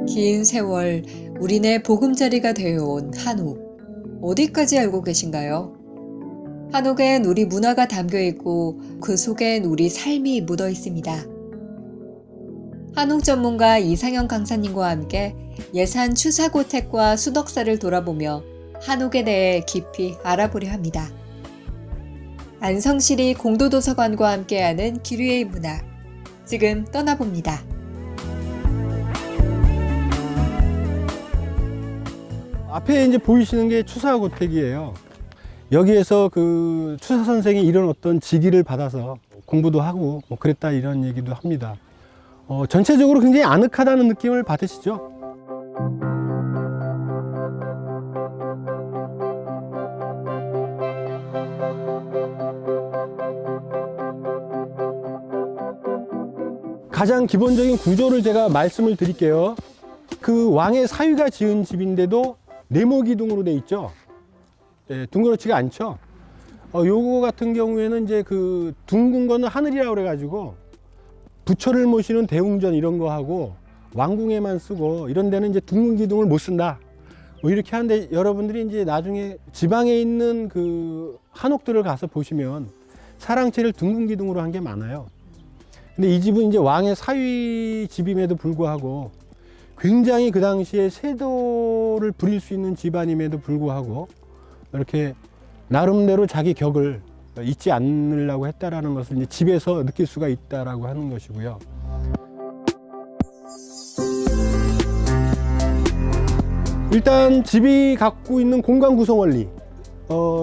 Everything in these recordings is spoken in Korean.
긴 세월 우리네 보금자리가 되어온 한옥. 어디까지 알고 계신가요? 한옥엔 우리 문화가 담겨 있고 그 속엔 우리 삶이 묻어 있습니다. 한옥 전문가 이상현 강사님과 함께 예산 추사고택과 수덕사를 돌아보며 한옥에 대해 깊이 알아보려 합니다. 안성시리 공도도서관과 함께하는 기류의 문화. 지금 떠나봅니다. 앞에 이제 보이시는 게 추사고택이에요. 여기에서 그 추사 선생이 이런 어떤 직위를 받아서 공부도 하고 뭐 그랬다 이런 얘기도 합니다. 전체적으로 굉장히 아늑하다는 느낌을 받으시죠? 가장 기본적인 구조를 제가 말씀을 드릴게요. 그 왕의 사위가 지은 집인데도 네모기둥으로 돼 있죠. 네, 둥그렇지가 않죠. 요거 같은 경우에는 이제 그 둥근 거는 하늘이라고 그래가지고 부처를 모시는 대웅전 이런 거 하고 왕궁에만 쓰고 이런 데는 이제 둥근 기둥을 못 쓴다. 뭐 이렇게 하는데 여러분들이 이제 나중에 지방에 있는 그 한옥들을 가서 보시면 사랑채를 둥근 기둥으로 한 게 많아요. 근데 이 집은 이제 왕의 사위 집임에도 불구하고 굉장히 그 당시에 세도를 부릴 수 있는 집안임에도 불구하고 이렇게 나름대로 자기 격을 잊지 않으려고 했다라는 것을 이제 집에서 느낄 수가 있다라고 하는 것이고요. 일단 집이 갖고 있는 공간 구성 원리,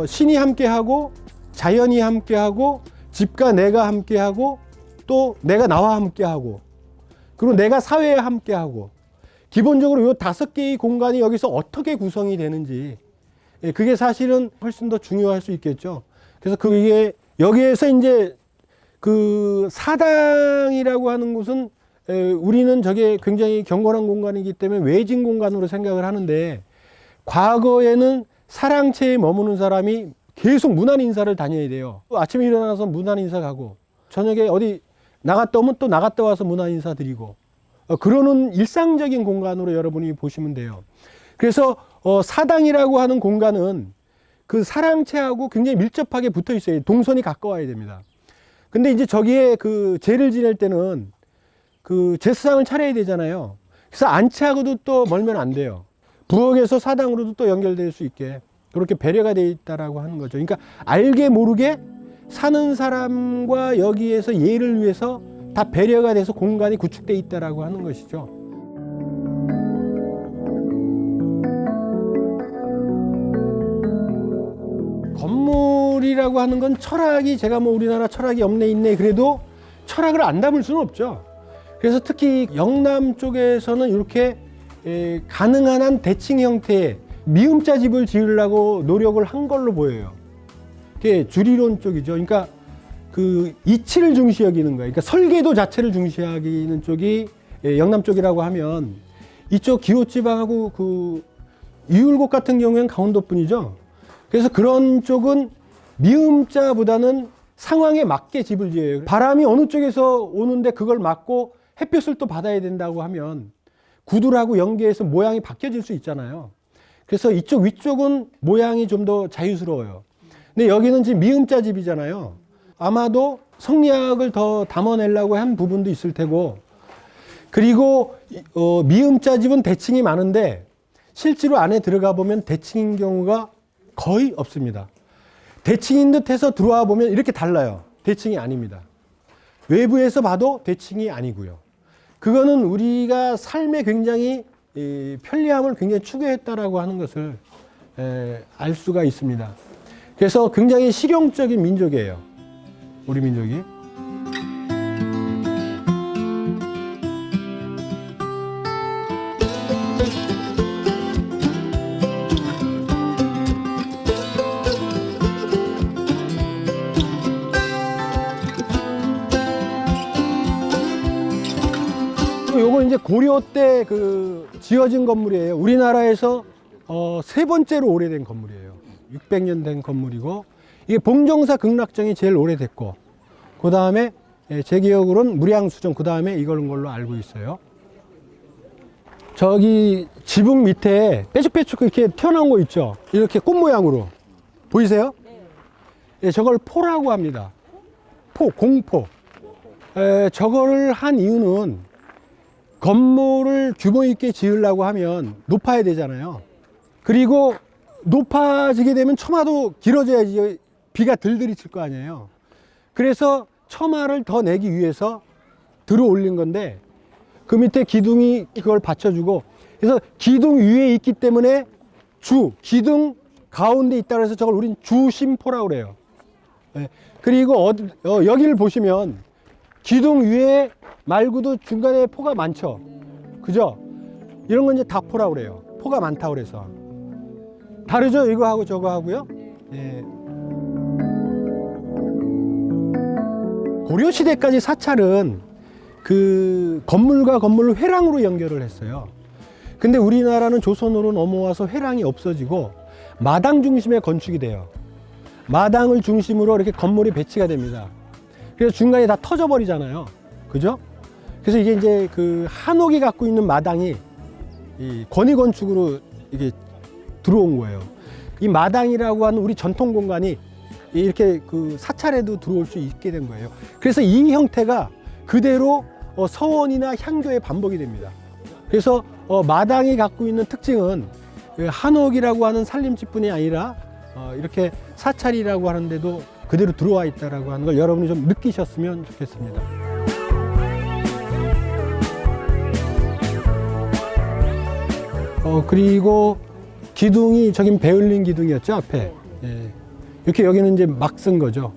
신이 함께하고 자연이 함께하고 집과 내가 함께하고 또 내가 나와 함께하고 그리고 내가 사회에 함께하고 기본적으로 이 5개의 공간이 여기서 어떻게 구성이 되는지 그게 사실은 훨씬 더 중요할 수 있겠죠. 그래서 그게 여기에서 이제 그 사당이라고 하는 곳은 우리는 저게 굉장히 경건한 공간이기 때문에 외진 공간으로 생각을 하는데 과거에는 사랑채에 머무는 사람이 계속 문안 인사를 다녀야 돼요. 아침에 일어나서 문안 인사 가고 저녁에 어디 나갔다 오면 또 나갔다 와서 문안 인사 드리고 그러는 일상적인 공간으로 여러분이 보시면 돼요. 그래서 사당이라고 하는 공간은 그 사랑채하고 굉장히 밀접하게 붙어 있어요. 동선이 가까워야 됩니다. 근데 이제 저기에 그 제를 지낼 때는 그 제사상을 차려야 되잖아요. 그래서 안치하고도 또 멀면 안 돼요. 부엌에서 사당으로도 또 연결될 수 있게 그렇게 배려가 되어 있다라고 하는 거죠. 그러니까 알게 모르게 사는 사람과 여기에서 예를 위해서 다 배려가 돼서 공간이 구축되어 있다라고 하는 것이죠. 건물이라고 하는 건 철학이 제가 뭐 우리나라 철학이 없네 있네 그래도 철학을 안 담을 수는 없죠. 그래서 특히 영남 쪽에서는 이렇게 가능한 한 대칭 형태의 미음자 집을 지으려고 노력을 한 걸로 보여요. 그게 주리론 쪽이죠. 그러니까 그 이치를 중시 여기는 거예요. 그러니까 설계도 자체를 중시하기는 쪽이 영남 쪽이라고 하면 이쪽 기호지방하고 그 이율곡 같은 경우에는 강원도뿐이죠. 그래서 그런 쪽은 미음자보다는 상황에 맞게 집을 지어요. 바람이 어느 쪽에서 오는데 그걸 막고 햇볕을 또 받아야 된다고 하면 구들하고 연계해서 모양이 바뀌어질 수 있잖아요. 그래서 이쪽 위쪽은 모양이 좀 더 자유스러워요. 근데 여기는 지금 미음자 집이잖아요. 아마도 성리학을 더 담아내려고 한 부분도 있을 테고 그리고 미음자 집은 대칭이 많은데 실제로 안에 들어가 보면 대칭인 경우가 거의 없습니다. 대칭인 듯 해서 들어와 보면 이렇게 달라요. 대칭이 아닙니다. 외부에서 봐도 대칭이 아니고요. 그거는 우리가 삶에 굉장히 편리함을 굉장히 추구했다라고 하는 것을 알 수가 있습니다. 그래서 굉장히 실용적인 민족이에요. 우리 민족이. 요거 이제 고려 때 그 지어진 건물이에요. 우리나라에서 3번째로 오래된 건물이에요. 600년 된 건물이고 이게 봉정사 극락정이 제일 오래됐고 그 다음에 제 기억으로는 무량수정 그 다음에 이걸 걸로 알고 있어요. 저기 지붕 밑에 빼죽빼죽 이렇게 튀어나온 거 있죠? 이렇게 꽃 모양으로. 보이세요? 예, 저걸 포라고 합니다. 포, 공포. 저거를 한 이유는 건물을 규모 있게 지으려고 하면 높아야 되잖아요. 그리고 높아지게 되면 처마도 길어져야지 비가 들들이 칠 거 아니에요. 그래서 처마를 더 내기 위해서 들어 올린 건데 그 밑에 기둥이 그걸 받쳐주고, 그래서 기둥 위에 있기 때문에 기둥 가운데 있다 그래서 저걸 우린 주심포라고 그래요. 예. 그리고 여기를 보시면 기둥 위에 말고도 중간에 포가 많죠. 그죠? 이런 건 이제 닭포라고 그래요. 포가 많다고 그래서. 다르죠? 이거하고 저거하고요. 예. 고려시대까지 사찰은 그 건물과 건물을 회랑으로 연결을 했어요. 근데 우리나라는 조선으로 넘어와서 회랑이 없어지고 마당 중심의 건축이 돼요. 마당을 중심으로 이렇게 건물이 배치가 됩니다. 그래서 중간에 다 터져버리잖아요. 그죠? 그래서 이게 이제 그 한옥이 갖고 있는 마당이 이 권위건축으로 이게 들어온 거예요. 이 마당이라고 하는 우리 전통 공간이 이렇게 그 사찰에도 들어올 수 있게 된 거예요. 그래서 이 형태가 그대로 서원이나 향교의 반복이 됩니다. 그래서 마당이 갖고 있는 특징은 한옥이라고 하는 살림집뿐이 아니라 이렇게 사찰이라고 하는데도 그대로 들어와 있다라고 하는 걸 여러분이 좀 느끼셨으면 좋겠습니다. 그리고 기둥이 저긴 베을린 기둥이었죠, 앞에. 예. 이렇게 여기는 이제 막 쓴 거죠.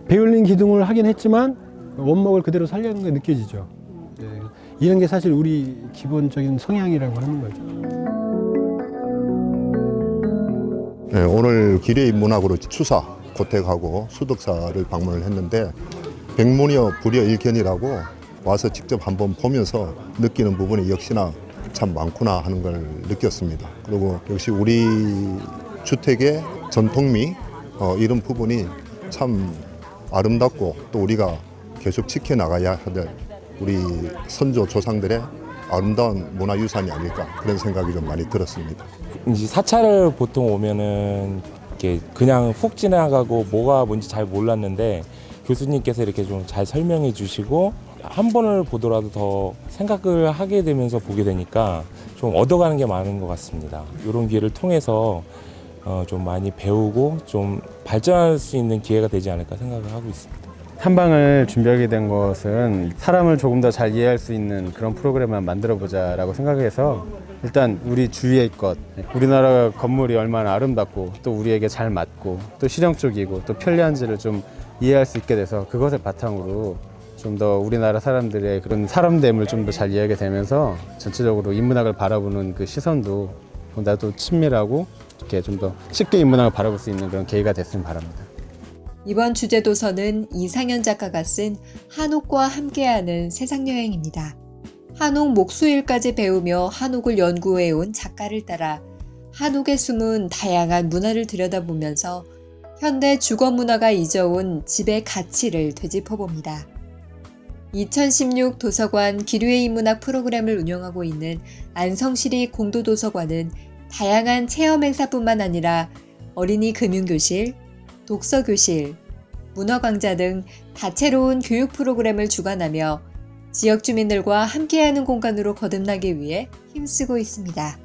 베을린 기둥을 하긴 했지만 원목을 그대로 살려는 게 느껴지죠. 예. 이런 게 사실 우리 기본적인 성향이라고 하는 거죠. 네, 오늘 기뢰인문학으로 추사, 고택하고 수덕사를 방문을 했는데 백문이여 불여일견이라고 와서 직접 한번 보면서 느끼는 부분이 역시나 참 많구나 하는 걸 느꼈습니다. 그리고 역시 우리 주택의 전통미 이런 부분이 참 아름답고 또 우리가 계속 지켜나가야 할 우리 선조 조상들의 아름다운 문화유산이 아닐까 그런 생각이 좀 많이 들었습니다. 이제 사찰을 보통 오면은 이렇게 그냥 훅 지나가고 뭐가 뭔지 잘 몰랐는데 교수님께서 이렇게 좀 잘 설명해 주시고 한 번을 보더라도 더 생각을 하게 되면서 보게 되니까 좀 얻어가는 게 많은 것 같습니다. 이런 기회를 통해서 좀 많이 배우고 좀 발전할 수 있는 기회가 되지 않을까 생각을 하고 있습니다. 탐방을 준비하게 된 것은 사람을 조금 더 잘 이해할 수 있는 그런 프로그램을 만들어보자라고 생각해서 일단 우리 주위의 것, 우리나라 건물이 얼마나 아름답고 또 우리에게 잘 맞고 또 실용적이고 또 편리한지를 좀 이해할 수 있게 돼서 그것을 바탕으로 좀 더 우리나라 사람들의 그런 사람됨을 좀 더 잘 이해하게 되면서 전체적으로 인문학을 바라보는 그 시선도 보다 또 친밀하고 이렇게 좀 더 쉽게 인문학을 바라볼 수 있는 그런 계기가 됐으면 바랍니다. 이번 주제 도서는 이상현 작가가 쓴 한옥과 함께하는 세상여행입니다. 한옥 목수일까지 배우며 한옥을 연구해온 작가를 따라 한옥에 숨은 다양한 문화를 들여다보면서 현대 주거문화가 잊어온 집의 가치를 되짚어봅니다. 2016 도서관 기류의 인문학 프로그램을 운영하고 있는 안성시립 공도도서관은 다양한 체험 행사뿐만 아니라 어린이 금융교실, 독서교실, 문화광자 등 다채로운 교육 프로그램을 주관하며 지역 주민들과 함께하는 공간으로 거듭나기 위해 힘쓰고 있습니다.